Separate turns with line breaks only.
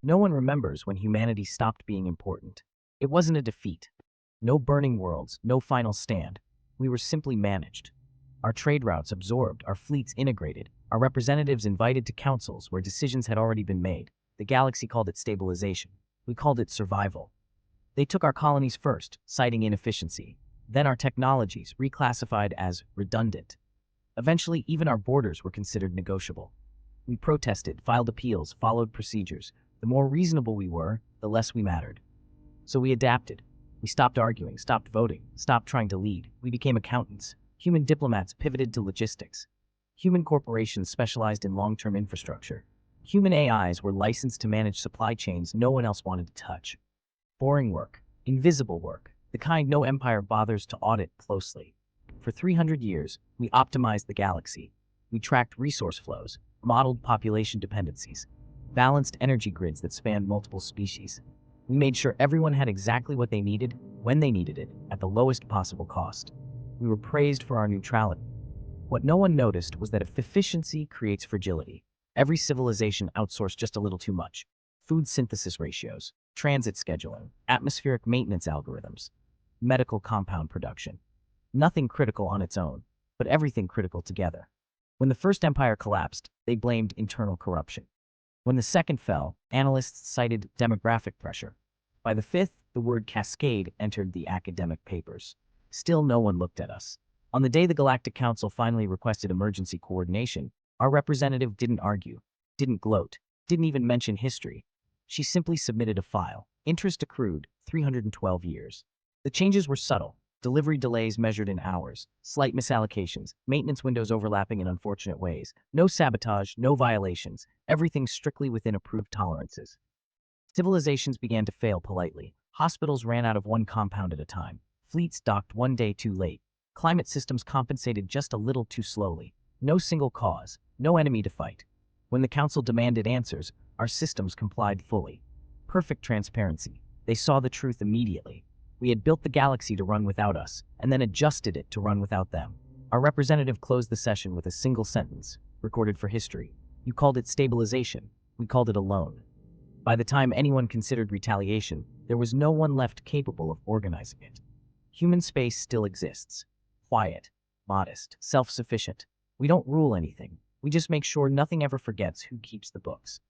No one remembers when humanity stopped being important. It wasn't a defeat. No burning worlds, no final stand. We were simply managed. Our trade routes absorbed, our fleets integrated, our representatives invited to councils where decisions had already been made. The galaxy called it stabilization. We called it survival. They took our colonies first, citing inefficiency. Then our technologies, reclassified as redundant. Eventually, even our borders were considered negotiable. We protested, filed appeals, followed procedures. The more reasonable we were, the less we mattered. So we adapted. We stopped arguing, stopped voting, stopped trying to lead. We became accountants. Human diplomats pivoted to logistics. Human corporations specialized in long-term infrastructure. Human AIs were licensed to manage supply chains no one else wanted to touch. Boring work, invisible work, the kind no empire bothers to audit closely. For 300 years, we optimized the galaxy. We tracked resource flows, modeled population dependencies, balanced energy grids that spanned multiple species. We made sure everyone had exactly what they needed, when they needed it, at the lowest possible cost. We were praised for our neutrality. What no one noticed was that if efficiency creates fragility, every civilization outsourced just a little too much. Food synthesis ratios, transit scheduling, atmospheric maintenance algorithms, medical compound production. Nothing critical on its own, but everything critical together. When the first empire collapsed, they blamed internal corruption. When the second fell, analysts cited demographic pressure. By the fifth, the word cascade entered the academic papers. Still, no one looked at us. On the day the Galactic Council finally requested emergency coordination, our representative didn't argue, didn't gloat, didn't even mention history. She simply submitted a file. Interest accrued, 312 years. The changes were subtle. Delivery delays measured in hours, slight misallocations, maintenance windows overlapping in unfortunate ways, no sabotage, no violations, everything strictly within approved tolerances. Civilizations began to fail politely. Hospitals ran out of one compound at a time. Fleets docked one day too late. Climate systems compensated just a little too slowly. No single cause, no enemy to fight. When the council demanded answers, our systems complied fully. Perfect transparency. They saw the truth immediately. We had built the galaxy to run without us, and then adjusted it to run without them. Our representative closed the session with a single sentence, recorded for history. You called it stabilization. We called it a loan. By the time anyone considered retaliation, there was no one left capable of organizing it. Human space still exists. Quiet, modest, self-sufficient. We don't rule anything. We just make sure nothing ever forgets who keeps the books.